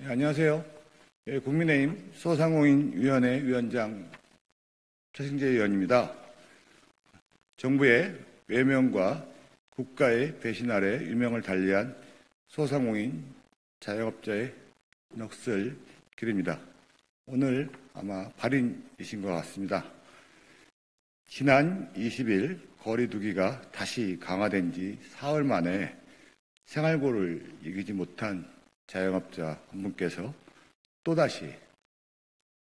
안녕하세요. 국민의힘 소상공인위원회 위원장 최승재 의원입니다. 정부의 외면과 국가의 배신 아래 유명을 달리한 소상공인 자영업자의 넋을 기립니다. 오늘 아마 발인이신 것 같습니다. 지난 20일 거리 두기가 다시 강화된 지 사흘 만에 생활고를 이기지 못한 자영업자 한 분께서 또다시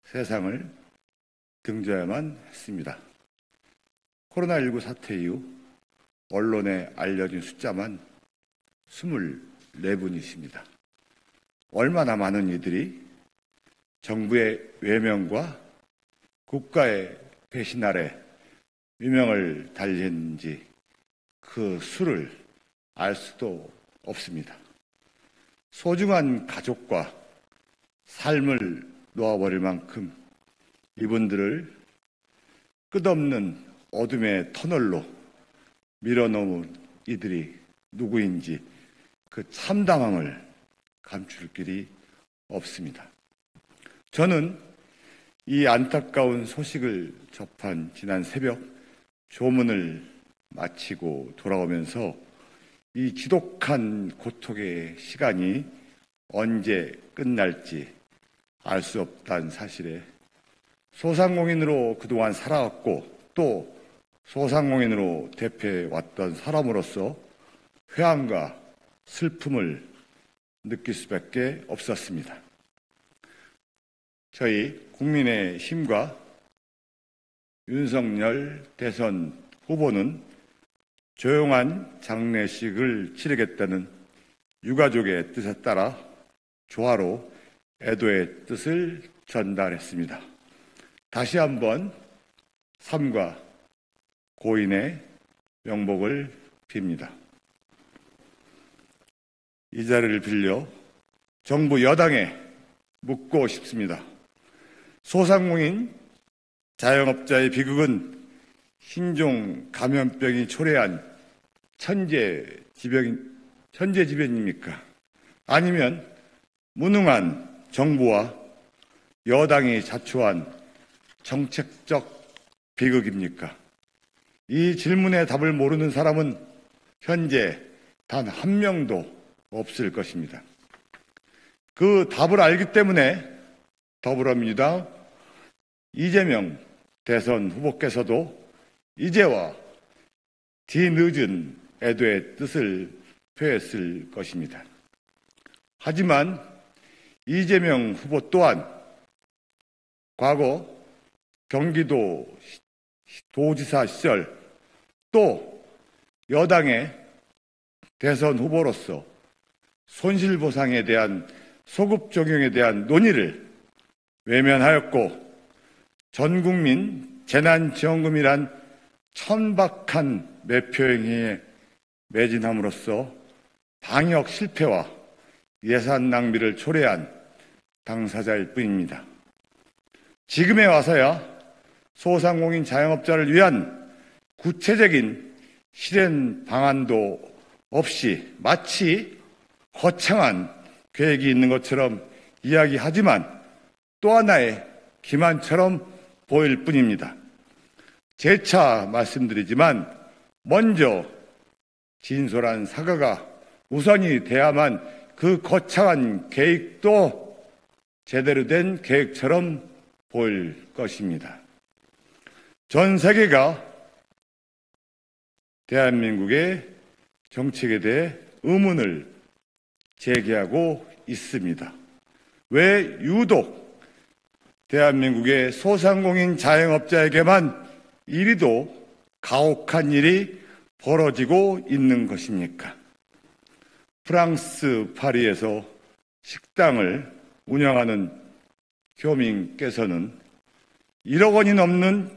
세상을 등져야만 했습니다. 코로나19 사태 이후 언론에 알려진 숫자만 24분이십니다. 얼마나 많은 이들이 정부의 외면과 국가의 배신 아래 유명을 달리는지 그 수를 알 수도 없습니다. 소중한 가족과 삶을 놓아버릴 만큼 이분들을 끝없는 어둠의 터널로 밀어넣은 이들이 누구인지 그 참담함을 감출 길이 없습니다. 저는 이 안타까운 소식을 접한 지난 새벽 조문을 마치고 돌아오면서 이 지독한 고통의 시간이 언제 끝날지 알 수 없다는 사실에 소상공인으로 그동안 살아왔고 또 소상공인으로 대표해왔던 사람으로서 회한과 슬픔을 느낄 수밖에 없었습니다. 저희 국민의힘과 윤석열 대선 후보는 조용한 장례식을 치르겠다는 유가족의 뜻에 따라 조화로 애도의 뜻을 전달했습니다. 다시 한번 삼가 고인의 명복을 빕니다. 이 자리를 빌려 정부 여당에 묻고 싶습니다. 소상공인 자영업자의 비극은 신종 감염병이 초래한 천재지변입니까? 아니면 무능한 정부와 여당이 자초한 정책적 비극입니까? 이 질문에 답을 모르는 사람은 현재 단 한 명도 없을 것입니다. 그 답을 알기 때문에 더불어민주당 이재명 대선 후보께서도 이제와 뒤늦은 애도의 뜻을 표했을 것입니다. 하지만 이재명 후보 또한 과거 경기도 도지사 시절 또 여당의 대선 후보로서 손실보상에 대한 소급 적용에 대한 논의를 외면하였고 전국민 재난지원금이란 천박한 매표행위에 매진함으로써 방역 실패와 예산 낭비를 초래한 당사자일 뿐입니다. 지금에 와서야 소상공인 자영업자를 위한 구체적인 실행 방안도 없이 마치 거창한 계획이 있는 것처럼 이야기하지만 또 하나의 기만처럼 보일 뿐입니다. 재차 말씀드리지만 먼저 진솔한 사과가 우선이 돼야만 그 거창한 계획도 제대로 된 계획처럼 보일 것입니다. 전 세계가 대한민국의 정책에 대해 의문을 제기하고 있습니다. 왜 유독 대한민국의 소상공인 자영업자에게만 이리도 가혹한 일이 벌어지고 있는 것입니까? 프랑스 파리에서 식당을 운영하는 교민께서는 1억 원이 넘는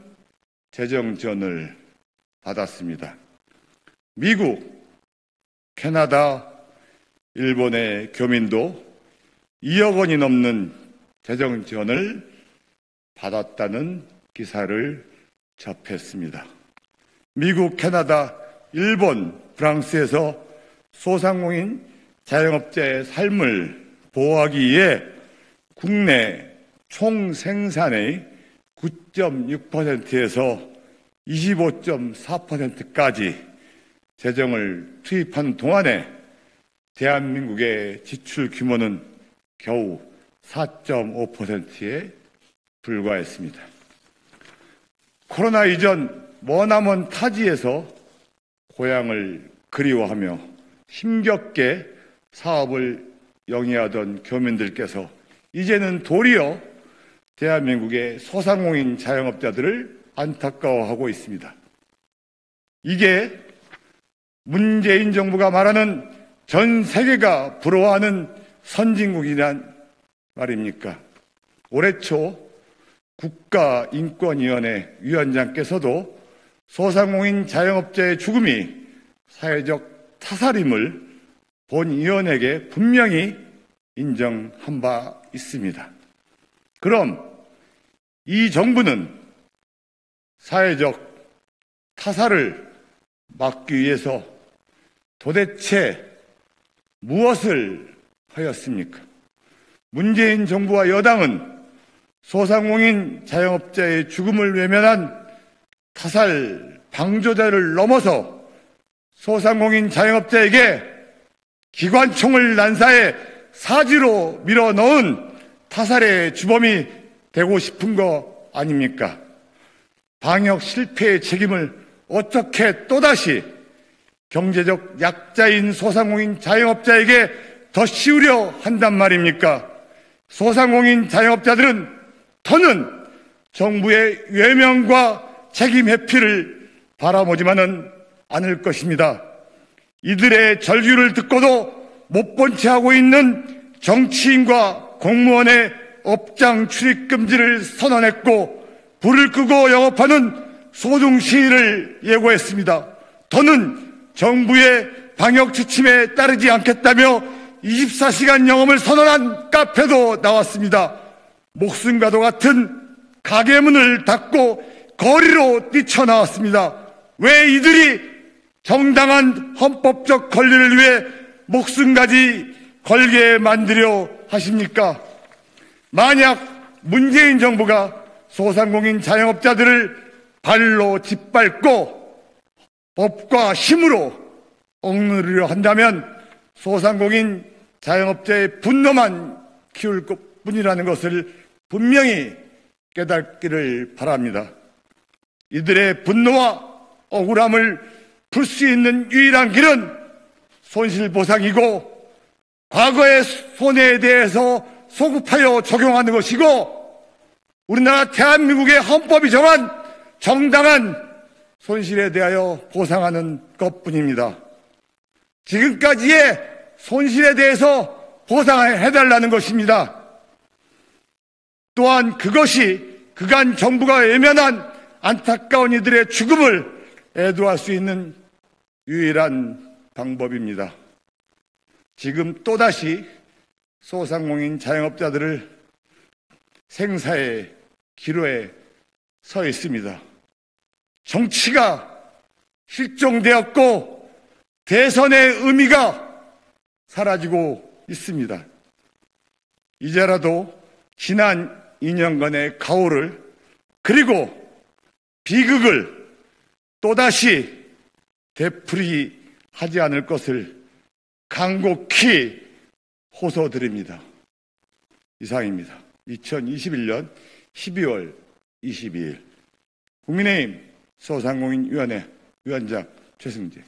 재정 지원을 받았습니다. 미국, 캐나다, 일본의 교민도 2억 원이 넘는 재정 지원을 받았다는 기사를 접했습니다. 미국, 캐나다, 일본, 프랑스에서 소상공인 자영업자의 삶을 보호하기 위해 국내 총 생산의 9.6%에서 25.4%까지 재정을 투입하는 동안에 대한민국의 지출 규모는 겨우 4.5%에 불과했습니다. 코로나 이전 머나먼 타지에서 고향을 그리워하며 힘겹게 사업을 영위하던 교민들께서 이제는 도리어 대한민국의 소상공인 자영업자들을 안타까워하고 있습니다. 이게 문재인 정부가 말하는 전 세계가 부러워하는 선진국이란 말입니까? 올해 초 국가인권위원회 위원장께서도 소상공인 자영업자의 죽음이 사회적 타살임을 본위원에게 분명히 인정한 바 있습니다. 그럼 이 정부는 사회적 타살을 막기 위해서 도대체 무엇을 하였습니까? 문재인 정부와 여당은 소상공인 자영업자의 죽음을 외면한 타살 방조자를 넘어서 소상공인 자영업자에게 기관총을 난사해 사지로 밀어넣은 타살의 주범이 되고 싶은 거 아닙니까? 방역 실패의 책임을 어떻게 또다시 경제적 약자인 소상공인 자영업자에게 더 씌우려 한단 말입니까? 소상공인 자영업자들은 더는 정부의 외면과 책임 회피를 바라보지만은 않을 것입니다. 이들의 절규를 듣고도 못 본 채 하고 있는 정치인과 공무원의 업장 출입 금지를 선언했고 불을 끄고 영업하는 소중 시위를 예고했습니다. 더는 정부의 방역 지침에 따르지 않겠다며 24시간 영업을 선언한 카페도 나왔습니다. 목숨과도 같은 가게 문을 닫고 거리로 뛰쳐나왔습니다. 왜 이들이 정당한 헌법적 권리를 위해 목숨까지 걸게 만들려 하십니까? 만약 문재인 정부가 소상공인 자영업자들을 발로 짓밟고 법과 힘으로 억누르려 한다면 소상공인 자영업자의 분노만 키울 것뿐이라는 것을 분명히 깨닫기를 바랍니다. 이들의 분노와 억울함을 풀 수 있는 유일한 길은 손실보상이고 과거의 손해에 대해서 소급하여 적용하는 것이고 우리나라 대한민국의 헌법이 정한 정당한 손실에 대하여 보상하는 것뿐입니다. 지금까지의 손실에 대해서 보상해달라는 것입니다. 또한 그것이 그간 정부가 외면한 안타까운 이들의 죽음을 애도할 수 있는 유일한 방법입니다. 지금 또다시 소상공인 자영업자들을 생사의 기로에 서 있습니다. 정치가 실종되었고 대선의 의미가 사라지고 있습니다. 이제라도 지난 2년간의 가오를 그리고 비극을 또다시 되풀이하지 않을 것을 간곡히 호소드립니다. 이상입니다. 2021년 12월 22일 국민의힘 소상공인위원회 위원장 최승재.